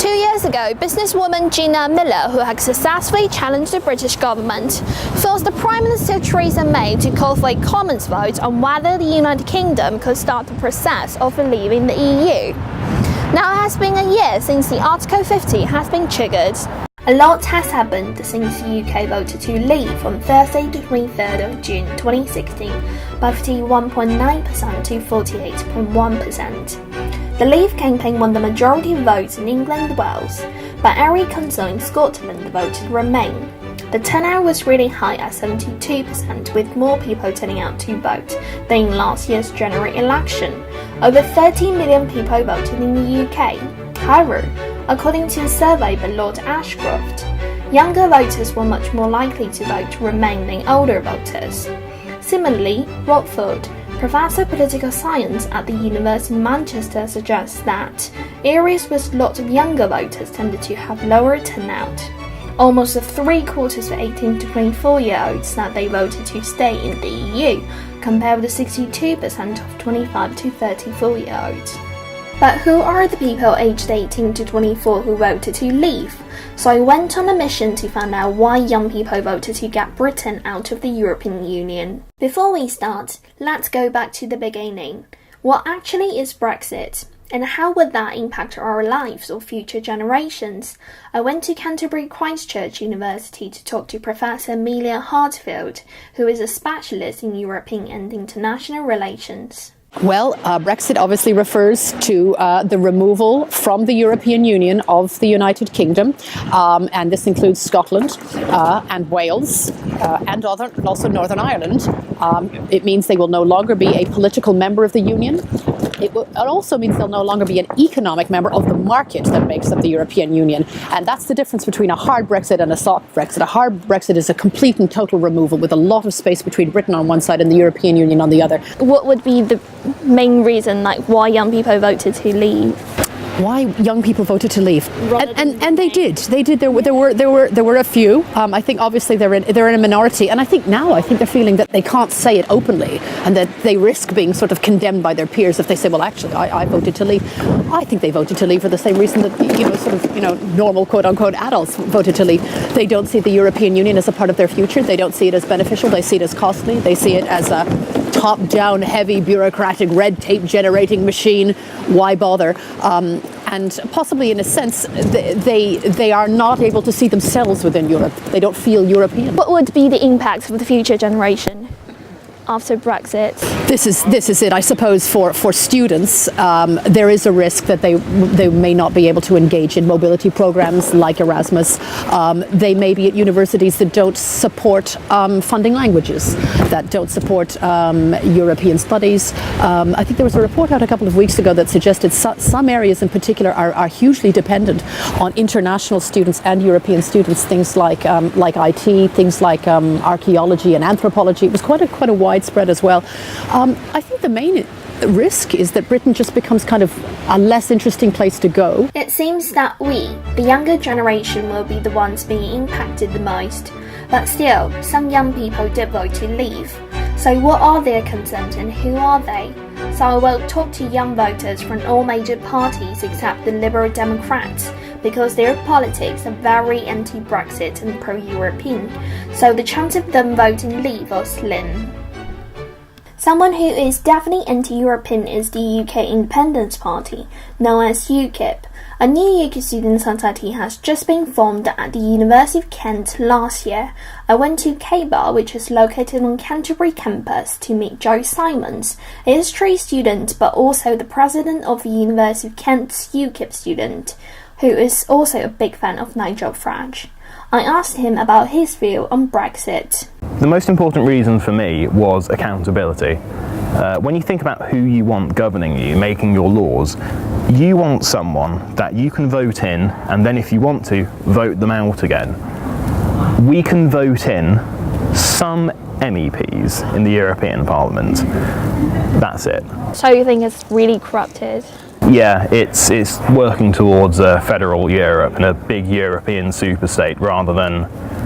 2 years ago, businesswoman Gina Miller, who had successfully challenged the British government, forced the Prime Minister Theresa May to call for a Commons vote on whether the United Kingdom could start the process of leaving the EU. Now it has been a year since the Article 50 has been triggered. A lot has happened since the UK voted to leave on Thursday the 23rd of June 2016 by 51.9% to 48.1%. The Leave campaign won the majority of votes in England and Wales, but every council in Scotland voted Remain. The turnout was really high at 72%, with more people turning out to vote than in last year's general election. Over 13 million people voted in the UK. However, according to a survey by Lord Ashcroft, younger voters were much more likely to vote Remain than older voters. Similarly, Watford, Professor of Political Science at the University of Manchester, suggests that areas with lots of younger voters tended to have lower turnout. Almost three-quarters of 18 to 24-year-olds said they voted to stay in the EU, compared with 62% of 25 to 34-year-olds. But who are the people aged 18 to 24 who voted to leave? So I went on a mission to find out why young people voted to get Britain out of the European Union. Before we start, let's go back to the beginning. What actually is Brexit? And how would that impact our lives or future generations? I went to Canterbury Christ Church University to talk to Professor Amelia Hartfield, who is a specialist in European and international relations. Well, Brexit obviously refers to the removal from the European Union of the United Kingdom, and this includes Scotland and Wales and also Northern Ireland. It means they will no longer be a political member of the Union. It also means they'll no longer be an economic member of the market that makes up the European Union. And that's the difference between a hard Brexit and a soft Brexit. A hard Brexit is a complete and total removal with a lot of space between Britain on one side and the European Union on the other. What would be the main reason, why young people voted to leave? Why young people voted to leave, and they did. There were a few. I think obviously they're in a minority, and I think they're feeling that they can't say it openly, and that they risk being sort of condemned by their peers if they say, well, actually, I voted to leave. I think they voted to leave for the same reason that normal quote unquote adults voted to leave. They don't see the European Union as a part of their future. They don't see it as beneficial. They see it as costly. They see it as a top-down, heavy, bureaucratic, red tape generating machine. Why bother? And possibly, in a sense, they are not able to see themselves within Europe. They don't feel European. What would be the impact for the future generation after Brexit? This is it, I suppose. For students, there is a risk that they may not be able to engage in mobility programs like Erasmus. They may be at universities that don't support funding languages, that don't support European studies. I think there was a report out a couple of weeks ago that suggested some areas in particular are hugely dependent on international students and European students. Things like IT, things like archaeology and anthropology. It was quite a widespread as well. I think the main risk is that Britain just becomes kind of a less interesting place to go. It seems that we, the younger generation, will be the ones being impacted the most. But still, some young people did vote to leave. So what are their concerns and who are they? So I will talk to young voters from all major parties except the Liberal Democrats, because their politics are very anti-Brexit and pro-European, so the chance of them voting leave are slim. Someone who is definitely anti-European is the UK Independence Party, known as UKIP. A new UK student society has just been formed at the University of Kent last year. I went to K-Bar, which is located on Canterbury campus, to meet Joe Simons, a history student but also the president of the University of Kent's UKIP student, who is also a big fan of Nigel Farage. I asked him about his view on Brexit. The most important reason for me was accountability. When you think about who you want governing you, making your laws, you want someone that you can vote in and then if you want to, vote them out again. We can vote in some MEPs in the European Parliament. That's it. So you think it's really corrupted? Yeah, it's working towards a federal Europe and a big European superstate rather than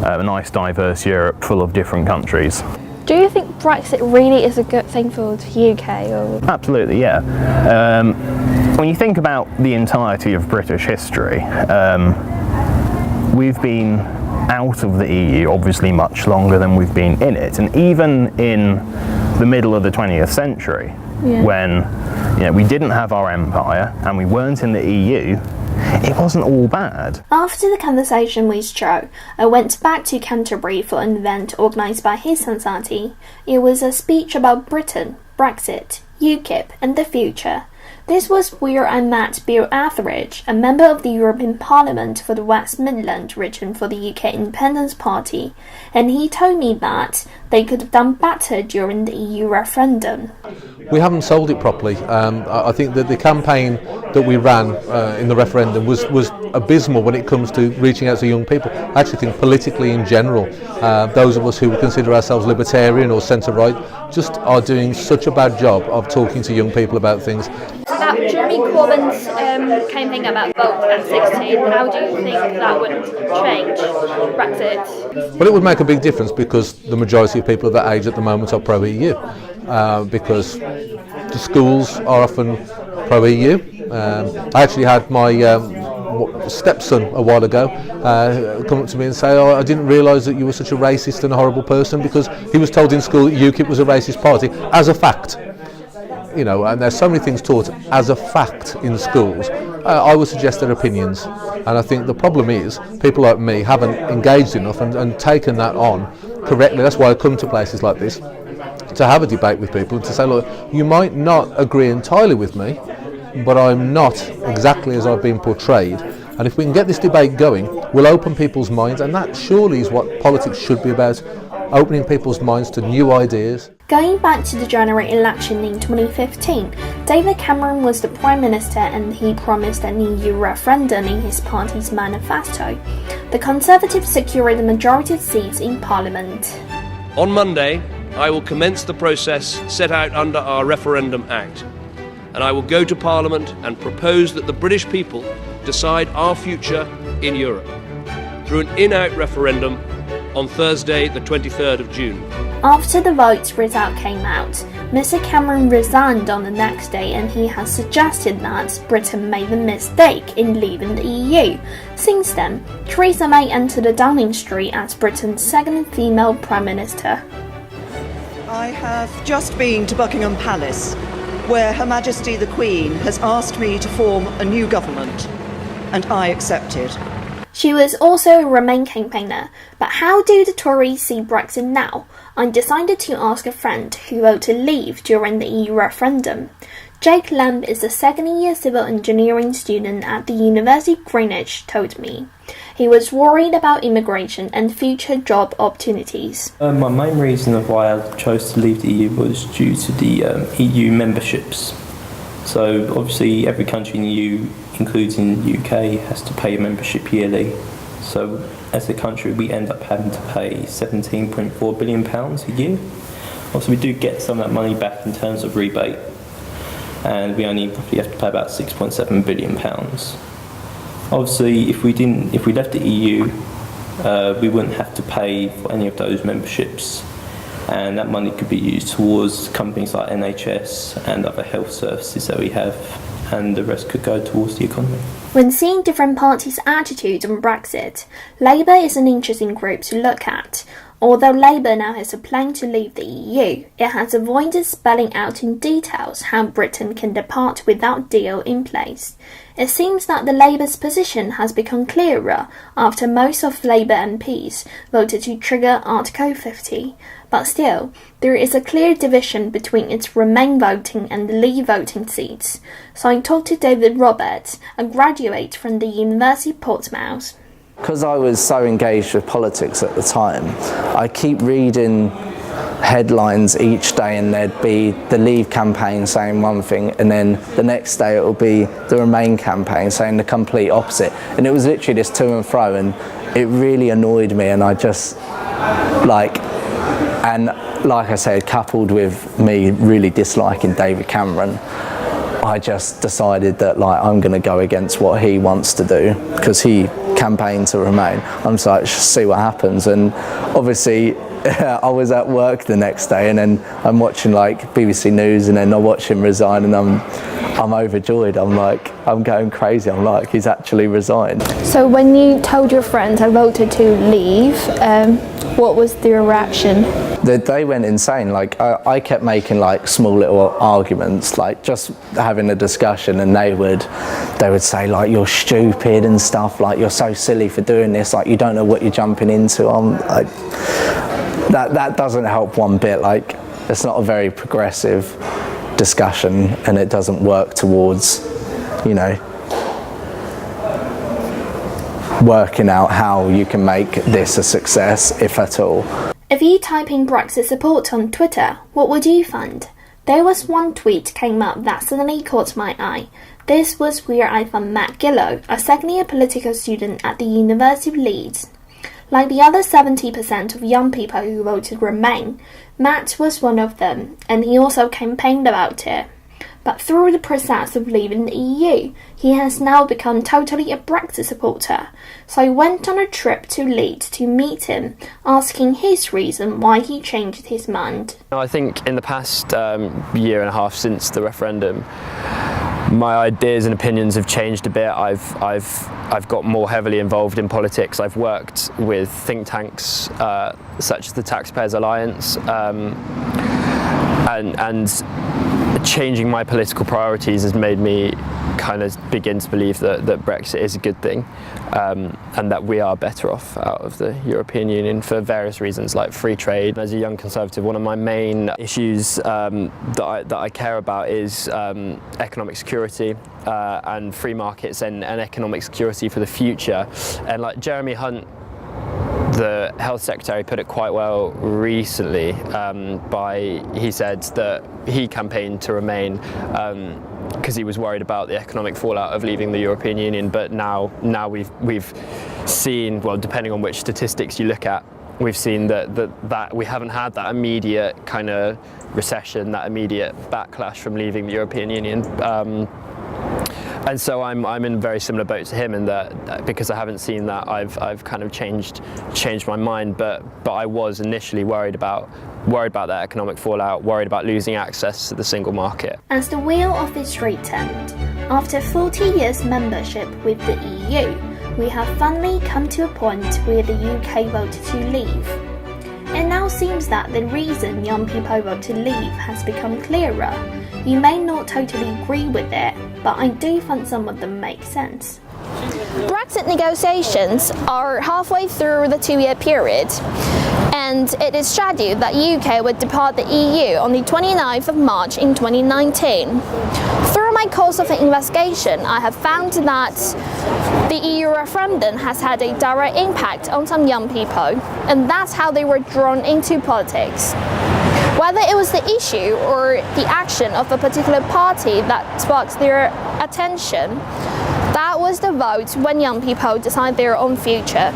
a nice diverse Europe full of different countries. Do you think Brexit really is a good thing for the UK? Or? Absolutely, yeah. When you think about the entirety of British history, we've been out of the EU obviously much longer than we've been in it, and even in the middle of the 20th century, when we didn't have our empire and we weren't in the EU, it wasn't all bad. After the conversation with Joe, I went back to Canterbury for an event organised by his society. It was a speech about Britain, Brexit, UKIP and the future. This was where I met Bill Etheridge, a member of the European Parliament for the West Midlands region for the UK Independence Party, and he told me that they could have done better during the EU referendum. We haven't sold it properly. I think that the campaign that we ran in the referendum was abysmal when it comes to reaching out to young people. I actually think politically in general, those of us who would consider ourselves libertarian or centre-right just are doing such a bad job of talking to young people about things. About Jeremy Corbyn's campaign about vote at 16, how do you think that would change Brexit? Well, it would make a big difference because the majority of people of that age at the moment are pro-EU, because the schools are often pro-EU. I actually had my stepson a while ago come up to me and say, I didn't realise that you were such a racist and a horrible person, because he was told in school that UKIP was a racist party as a fact. And there's so many things taught as a fact in schools. I would suggest they're opinions, and I think the problem is people like me haven't engaged enough and taken that on correctly. That's why I come to places like this, to have a debate with people and to say, look, you might not agree entirely with me, but I'm not exactly as I've been portrayed. And if we can get this debate going, we'll open people's minds, and that surely is what politics should be about, opening people's minds to new ideas. Going back to the January election in 2015, David Cameron was the Prime Minister and he promised an EU referendum in his party's manifesto. The Conservatives secured the majority of seats in Parliament. On Monday, I will commence the process set out under our Referendum Act, and I will go to Parliament and propose that the British people decide our future in Europe through an in-out referendum on Thursday, the 23rd of June. After the vote's result came out, Mr Cameron resigned on the next day, and he has suggested that Britain made a mistake in leaving the EU. Since then, Theresa May entered the Downing Street as Britain's second female Prime Minister. I have just been to Buckingham Palace, where Her Majesty the Queen has asked me to form a new government, and I accepted. She was also a Remain campaigner, but how do the Tories see Brexit now? I decided to ask a friend who voted Leave during the EU referendum. Jake Lamb is a second-year civil engineering student at the University of Greenwich, told me. He was worried about immigration and future job opportunities. My main reason of why I chose to leave the EU was due to the EU memberships. So obviously every country in the EU, including the UK, has to pay a membership yearly. So as a country we end up having to pay £17.4 billion a year. Also we do get some of that money back in terms of rebate, and we only roughly have to pay about £6.7 billion. Obviously if we left the EU, we wouldn't have to pay for any of those memberships, and that money could be used towards companies like NHS and other health services that we have, and the rest could go towards the economy. When seeing different parties' attitudes on Brexit, Labour is an interesting group to look at. Although Labour now has a plan to leave the EU, it has avoided spelling out in details how Britain can depart without deal in place. It seems that the Labour's position has become clearer after most of Labour MPs voted to trigger Article 50. But still, there is a clear division between its Remain voting and the Leave voting seats. So I talked to David Roberts, a graduate from the University of Portsmouth. Because I was so engaged with politics at the time, I keep reading headlines each day, and there'd be the Leave campaign saying one thing, and then the next day it would be the Remain campaign saying the complete opposite. And it was literally this to and fro, and it really annoyed me, and I just, like I said, coupled with me really disliking David Cameron, I just decided that I'm going to go against what he wants to do, because he campaigned to Remain. I'm just like, see what happens. And obviously I was at work the next day, and then I'm watching BBC News, and then I watch him resign, and I'm overjoyed. I'm going crazy. I'm like, he's actually resigned. So when you told your friends I voted to leave, what was their reaction? They went insane. Like I kept making like small little arguments, like just having a discussion, and they would say like, you're stupid and stuff, like you're so silly for doing this, like you don't know what you're jumping into. Like, that doesn't help one bit. Like, it's not a very progressive discussion, and it doesn't work towards, you know, working out how you can make this a success, if at all. If you type in Brexit support on Twitter, what would you find? There was one tweet came up that suddenly caught my eye. This was where I found Matt Gillow, a second-year political student at the University of Leeds. Like the other 70% of young people who voted Remain, Matt was one of them, and he also campaigned about it. But through the process of leaving the EU, he has now become totally a Brexit supporter. So I went on a trip to Leeds to meet him, asking his reason why he changed his mind. I think in the past year and a half since the referendum, my ideas and opinions have changed a bit. I've got more heavily involved in politics. I've worked with think tanks such as the Taxpayers Alliance, and changing my political priorities has made me kind of begin to believe that Brexit is a good thing, and that we are better off out of the European Union for various reasons, like free trade. As a young Conservative, one of my main issues that I care about is economic security and free markets and economic security for the future. And like Jeremy Hunt, the Health Secretary, put it quite well recently. He said that he campaigned to remain because he was worried about the economic fallout of leaving the European Union. But now we've seen, well, depending on which statistics you look at, we've seen that we haven't had that immediate kind of recession, that immediate backlash from leaving the European Union. And so I'm in a very similar boat to him in that, because I haven't seen that, I've kind of changed my mind. But I was initially worried about that economic fallout, worried about losing access to the single market. As the wheel of history turned, after 40 years membership with the EU, we have finally come to a point where the UK voted to leave. It now seems that the reason young people vote to leave has become clearer. You may not totally agree with it, but I do find some of them make sense. Brexit negotiations are halfway through the 2-year period, and it is scheduled that UK would depart the EU on the 29th of March in 2019. Through my course of investigation, I have found that the EU referendum has had a direct impact on some young people, and that's how they were drawn into politics. Whether it was the issue or the action of a particular party that sparked their attention, that was the vote when young people decide their own future.